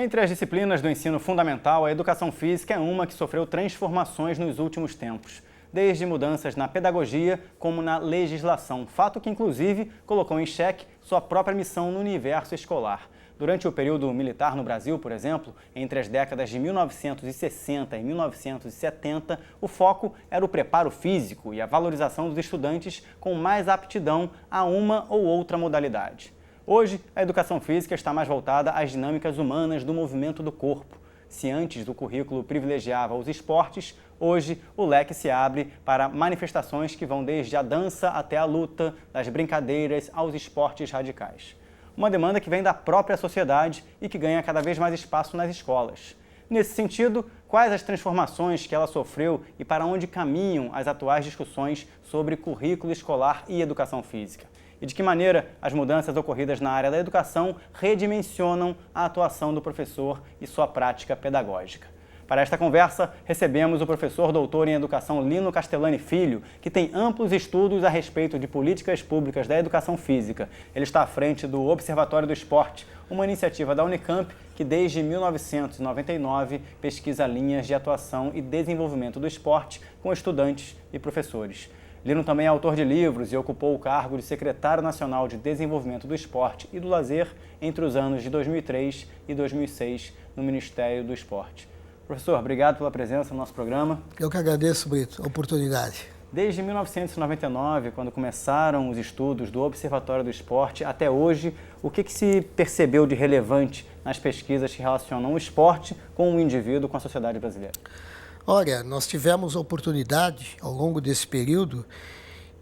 Entre as disciplinas do ensino fundamental, a educação física é uma que sofreu transformações nos últimos tempos, desde mudanças na pedagogia como na legislação, fato que inclusive colocou em xeque sua própria missão no universo escolar. Durante o período militar no Brasil, por exemplo, entre as décadas de 1960 e 1970, o foco era o preparo físico e a valorização dos estudantes com mais aptidão a uma ou outra modalidade. Hoje, a educação física está mais voltada às dinâmicas humanas do movimento do corpo. Se antes o currículo privilegiava os esportes, hoje o leque se abre para manifestações que vão desde a dança até a luta, das brincadeiras aos esportes radicais. Uma demanda que vem da própria sociedade e que ganha cada vez mais espaço nas escolas. Nesse sentido, quais as transformações que ela sofreu e para onde caminham as atuais discussões sobre currículo escolar e educação física? E de que maneira as mudanças ocorridas na área da educação redimensionam a atuação do professor e sua prática pedagógica. Para esta conversa, recebemos o professor doutor em Educação Lino Castellani Filho, que tem amplos estudos a respeito de políticas públicas da educação física. Ele está à frente do Observatório do Esporte, uma iniciativa da Unicamp que desde 1999 pesquisa linhas de atuação e desenvolvimento do esporte com estudantes e professores. Lino também é autor de livros e ocupou o cargo de secretário nacional de Desenvolvimento do Esporte e do Lazer entre os anos de 2003 e 2006 no Ministério do Esporte. Professor, obrigado pela presença no nosso programa. Eu que agradeço, Brito, a oportunidade. Desde 1999, quando começaram os estudos do Observatório do Esporte, até hoje, o que se percebeu de relevante nas pesquisas que relacionam o esporte com o indivíduo, com a sociedade brasileira? Olha, nós tivemos a oportunidade, ao longo desse período,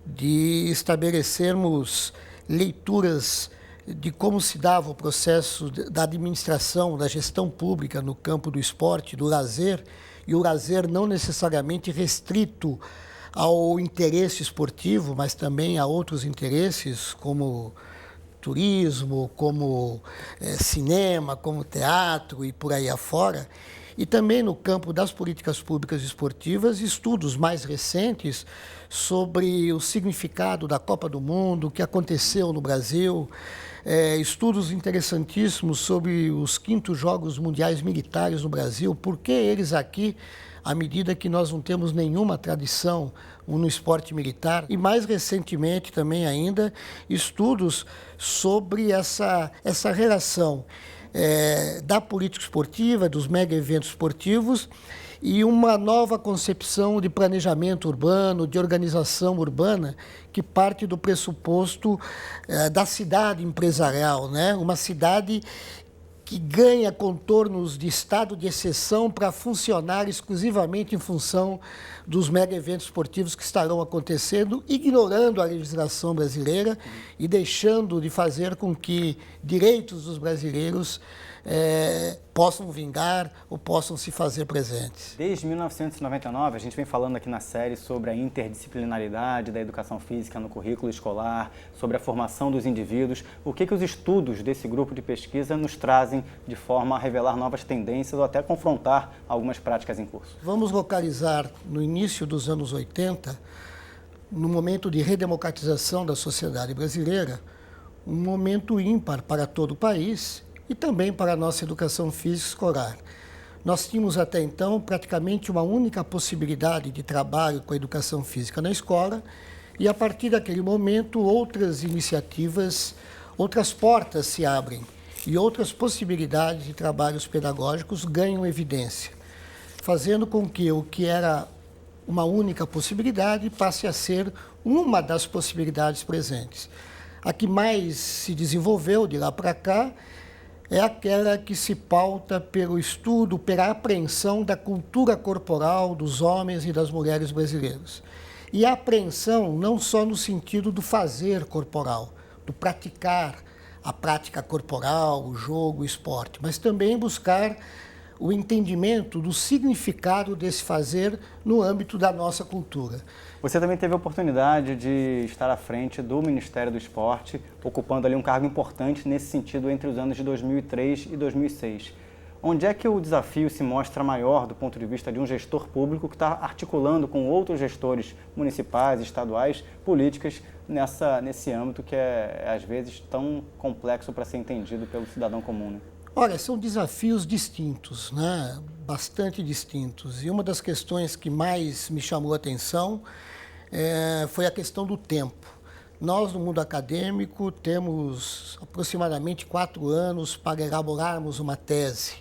de estabelecermos leituras de como se dava o processo da administração, da gestão pública no campo do esporte, do lazer, e o lazer não necessariamente restrito ao interesse esportivo, mas também a outros interesses, como turismo, como cinema, como teatro e por aí afora. E também no campo das políticas públicas esportivas, estudos mais recentes sobre o significado da Copa do Mundo, o que aconteceu no Brasil, estudos interessantíssimos sobre os 5º Jogos Mundiais Militares no Brasil, por que eles aqui, à medida que nós não temos nenhuma tradição no esporte militar, e mais recentemente também ainda, estudos sobre essa relação da política esportiva, dos mega eventos esportivos e uma nova concepção de planejamento urbano, de organização urbana, que parte do pressuposto da cidade empresarial, né? Uma cidade que ganha contornos de estado de exceção para funcionar exclusivamente em função dos mega eventos esportivos que estarão acontecendo, ignorando a legislação brasileira e deixando de fazer com que direitos dos brasileiros possam vingar ou possam se fazer presentes. Desde 1999, a gente vem falando aqui na série sobre a interdisciplinaridade da educação física no currículo escolar, sobre a formação dos indivíduos. O que os estudos desse grupo de pesquisa nos trazem de forma a revelar novas tendências ou até confrontar algumas práticas em curso? Vamos localizar no início dos anos 80, no momento de redemocratização da sociedade brasileira, um momento ímpar para todo o país e também para a nossa educação física escolar. Nós tínhamos até então praticamente uma única possibilidade de trabalho com a educação física na escola e a partir daquele momento outras iniciativas, outras portas se abrem e outras possibilidades de trabalhos pedagógicos ganham evidência, fazendo com que o que era uma única possibilidade passe a ser uma das possibilidades presentes. A que mais se desenvolveu de lá para cá é aquela que se pauta pelo estudo, pela apreensão da cultura corporal dos homens e das mulheres brasileiros. E a apreensão não só no sentido do fazer corporal, do praticar a prática corporal, o jogo, o esporte, mas também buscar o entendimento do significado desse fazer no âmbito da nossa cultura. Você também teve a oportunidade de estar à frente do Ministério do Esporte, ocupando ali um cargo importante nesse sentido entre os anos de 2003 e 2006. Onde é que o desafio se mostra maior do ponto de vista de um gestor público que está articulando com outros gestores municipais, estaduais, políticas nesse âmbito que é, às vezes, tão complexo para ser entendido pelo cidadão comum, né? Olha, são desafios distintos, né? Bastante distintos. E uma das questões que mais me chamou a atenção foi a questão do tempo. Nós, no mundo acadêmico, temos aproximadamente 4 anos para elaborarmos uma tese.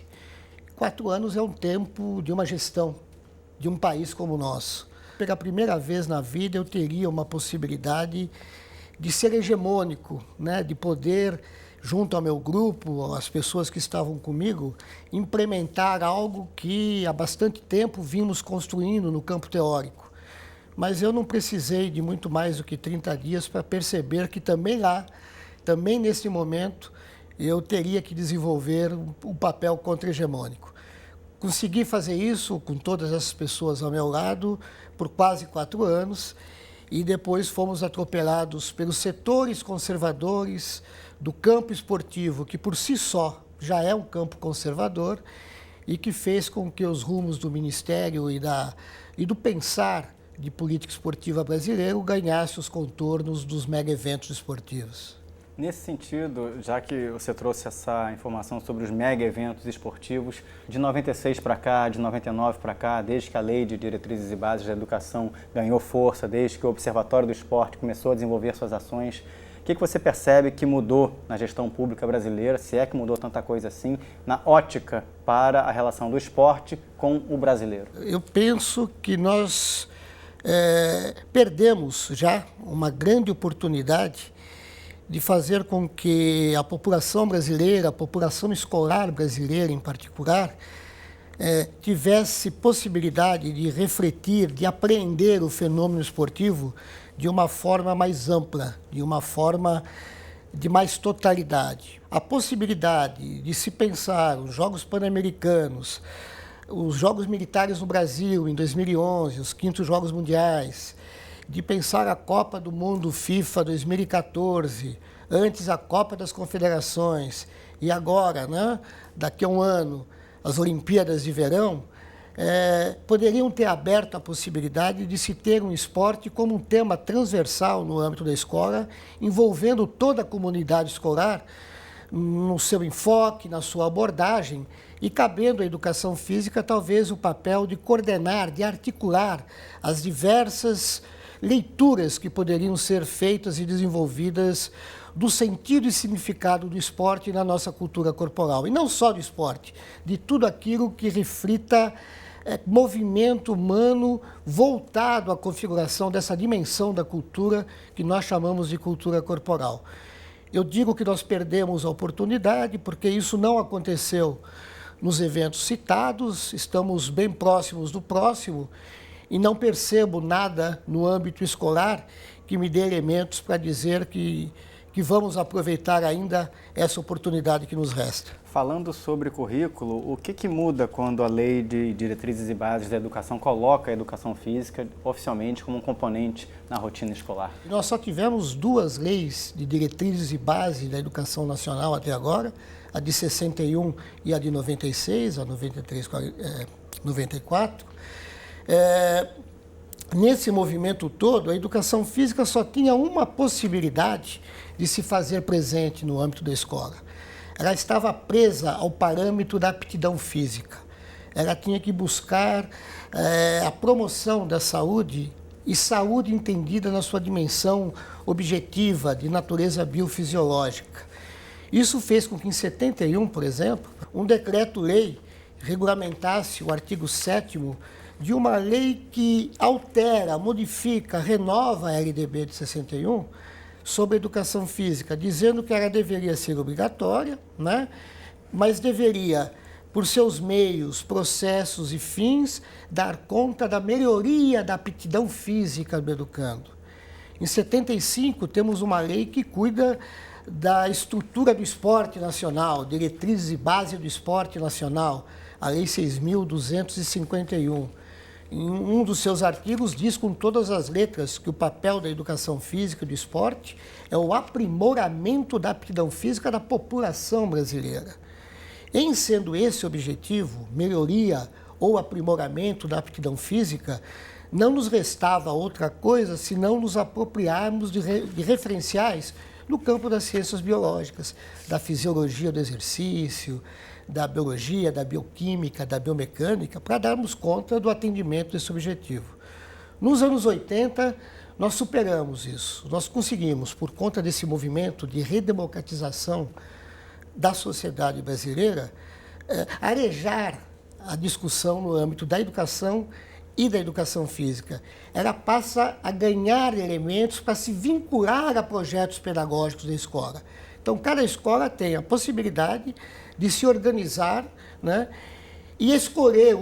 4 anos é um tempo de uma gestão de um país como o nosso. Pela primeira vez na vida, eu teria uma possibilidade de ser hegemônico, né? De poder, junto ao meu grupo, as pessoas que estavam comigo, implementar algo que há bastante tempo vimos construindo no campo teórico. Mas eu não precisei de muito mais do que 30 dias para perceber que também nesse momento, eu teria que desenvolver um papel contra-hegemônico. Consegui fazer isso com todas essas pessoas ao meu lado por quase 4 anos e depois fomos atropelados pelos setores conservadores do campo esportivo, que por si só já é um campo conservador e que fez com que os rumos do Ministério e do pensar de política esportiva brasileiro ganhasse os contornos dos mega eventos esportivos. Nesse sentido, já que você trouxe essa informação sobre os mega eventos esportivos, de 96 para cá, de 99 para cá, desde que a Lei de Diretrizes e Bases da Educação ganhou força, desde que o Observatório do Esporte começou a desenvolver suas ações, o que você percebe que mudou na gestão pública brasileira, se é que mudou tanta coisa assim, na ótica para a relação do esporte com o brasileiro? Eu penso que nós perdemos já uma grande oportunidade de fazer com que a população brasileira, a população escolar brasileira em particular, tivesse possibilidade de refletir, de apreender o fenômeno esportivo de uma forma mais ampla, de uma forma de mais totalidade. A possibilidade de se pensar os Jogos Pan-Americanos, os Jogos Militares no Brasil em 2011, os 5º Jogos Mundiais, de pensar a Copa do Mundo FIFA 2014, antes a Copa das Confederações e agora, né, daqui a um ano, as Olimpíadas de Verão, poderiam ter aberto a possibilidade de se ter um esporte como um tema transversal no âmbito da escola, envolvendo toda a comunidade escolar no seu enfoque, na sua abordagem, e cabendo à educação física talvez o papel de coordenar, de articular as diversas leituras que poderiam ser feitas e desenvolvidas do sentido e significado do esporte na nossa cultura corporal. E não só do esporte, de tudo aquilo que reflita movimento humano voltado à configuração dessa dimensão da cultura que nós chamamos de cultura corporal. Eu digo que nós perdemos a oportunidade porque isso não aconteceu nos eventos citados, estamos bem próximos do próximo, e não percebo nada no âmbito escolar que me dê elementos para dizer que vamos aproveitar ainda essa oportunidade que nos resta. Falando sobre currículo, o que muda quando a Lei de Diretrizes e Bases da Educação coloca a educação física oficialmente como um componente na rotina escolar? Nós só tivemos 2 leis de diretrizes e bases da educação nacional até agora, a de 61 e a de 96, a 94. Nesse movimento todo, a educação física só tinha uma possibilidade de se fazer presente no âmbito da escola. Ela estava presa ao parâmetro da aptidão física. Ela tinha que buscar a promoção da saúde, e saúde entendida na sua dimensão objetiva, de natureza biofisiológica. Isso fez com que, em 71, por exemplo, um decreto-lei regulamentasse o artigo 7º de uma lei que altera, modifica, renova a LDB de 61 sobre educação física, dizendo que ela deveria ser obrigatória, né? Mas deveria, por seus meios, processos e fins, dar conta da melhoria da aptidão física do educando. Em 75, temos uma lei que cuida da estrutura do esporte nacional, diretrizes e base do esporte nacional, a Lei 6.251. Em um dos seus artigos diz com todas as letras que o papel da educação física e do esporte é o aprimoramento da aptidão física da população brasileira. Em sendo esse objetivo, melhoria ou aprimoramento da aptidão física, não nos restava outra coisa senão nos apropriarmos de referenciais no campo das ciências biológicas, da fisiologia do exercício, da biologia, da bioquímica, da biomecânica, para darmos conta do atendimento desse objetivo. Nos anos 80, nós superamos isso. Nós conseguimos, por conta desse movimento de redemocratização da sociedade brasileira, arejar a discussão no âmbito da educação e da educação física. Ela passa a ganhar elementos para se vincular a projetos pedagógicos da escola. Então, cada escola tem a possibilidade de se organizar, né, e escolher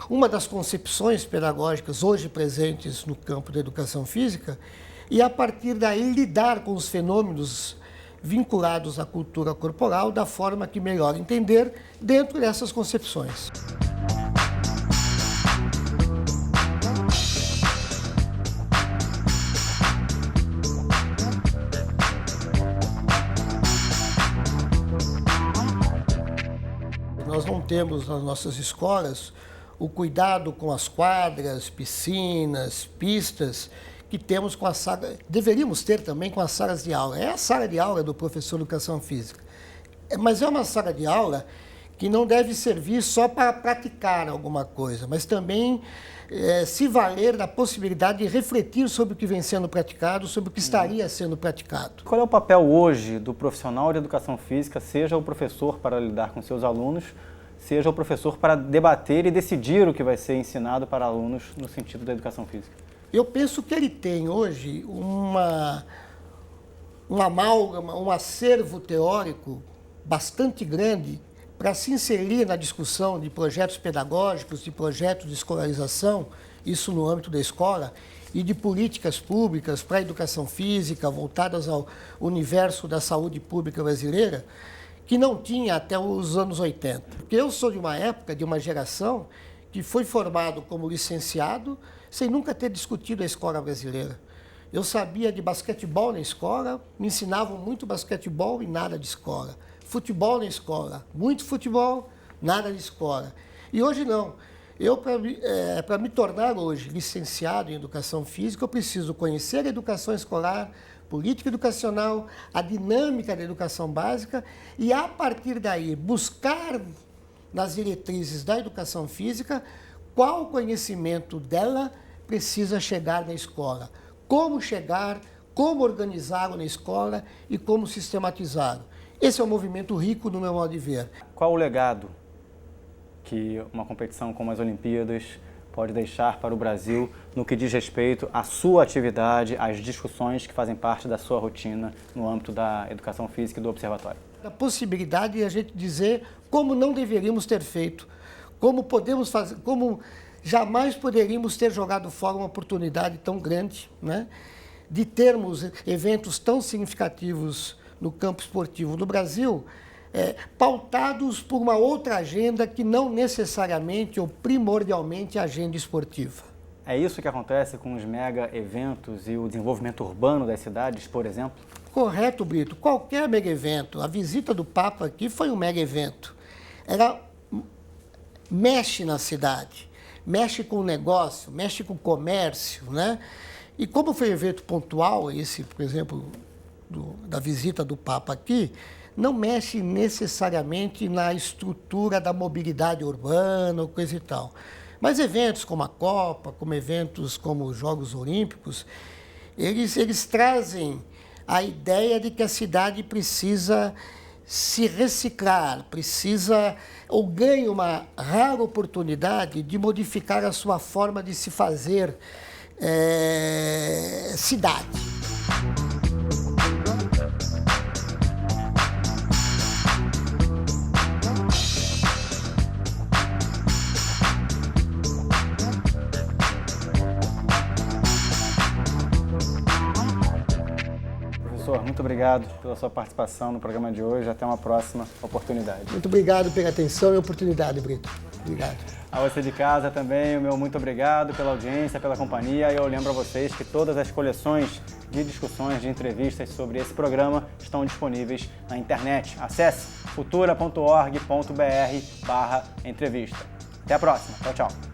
uma das concepções pedagógicas hoje presentes no campo da educação física e, a partir daí, lidar com os fenômenos vinculados à cultura corporal da forma que melhor entender dentro dessas concepções. Nós não temos nas nossas escolas o cuidado com as quadras, piscinas, pistas que temos com a sala, deveríamos ter também com as salas de aula. É a sala de aula do professor de educação física. Mas é uma sala de aula que não deve servir só para praticar alguma coisa, mas também se valer da possibilidade de refletir sobre o que vem sendo praticado, sobre o que estaria sendo praticado. Qual é o papel hoje do profissional de educação física, seja o professor para lidar com seus alunos, seja o professor para debater e decidir o que vai ser ensinado para alunos no sentido da educação física? Eu penso que ele tem hoje um amálgama, um acervo teórico bastante grande para se inserir na discussão de projetos pedagógicos, de projetos de escolarização, isso no âmbito da escola, e de políticas públicas para a educação física, voltadas ao universo da saúde pública brasileira, que não tinha até os anos 80. Porque eu sou de uma época, de uma geração, que foi formado como licenciado, sem nunca ter discutido a escola brasileira. Eu sabia de basquetebol na escola, me ensinavam muito basquetebol e nada de escola. Futebol na escola, muito futebol, nada de escola. E hoje não. Eu, para me tornar hoje licenciado em educação física, eu preciso conhecer a educação escolar, política educacional, a dinâmica da educação básica e, a partir daí, buscar nas diretrizes da educação física qual conhecimento dela precisa chegar na escola, como chegar, como organizá-lo na escola e como sistematizá-lo. Esse é um movimento rico no meu modo de ver. Qual o legado que uma competição como as Olimpíadas pode deixar para o Brasil no que diz respeito à sua atividade, às discussões que fazem parte da sua rotina no âmbito da educação física e do observatório? A possibilidade de a gente dizer como não deveríamos ter feito, como podemos fazer, como jamais poderíamos ter jogado fora uma oportunidade tão grande, né, de termos eventos tão significativos no campo esportivo no Brasil, pautados por uma outra agenda que não necessariamente ou primordialmente a agenda esportiva. É isso que acontece com os mega eventos e o desenvolvimento urbano das cidades, por exemplo? Correto, Brito. Qualquer mega evento, a visita do Papa aqui foi um mega evento. Ela mexe na cidade, mexe com o negócio, mexe com o comércio, né? E como foi um evento pontual, esse, por exemplo, da visita do Papa aqui, não mexe necessariamente na estrutura da mobilidade urbana ou coisa e tal. Mas eventos como a Copa, como eventos como os Jogos Olímpicos, eles trazem a ideia de que a cidade precisa se reciclar, precisa ou ganha uma rara oportunidade de modificar a sua forma de se fazer cidade. Professor, muito obrigado pela sua participação no programa de hoje. Até uma próxima oportunidade. Muito obrigado pela atenção e oportunidade, Brito. Obrigado. A você de casa também, o meu muito obrigado pela audiência, pela companhia. E eu lembro a vocês que todas as coleções de discussões, de entrevistas sobre esse programa estão disponíveis na internet. Acesse futura.org.br/entrevista. Até a próxima. Tchau, tchau.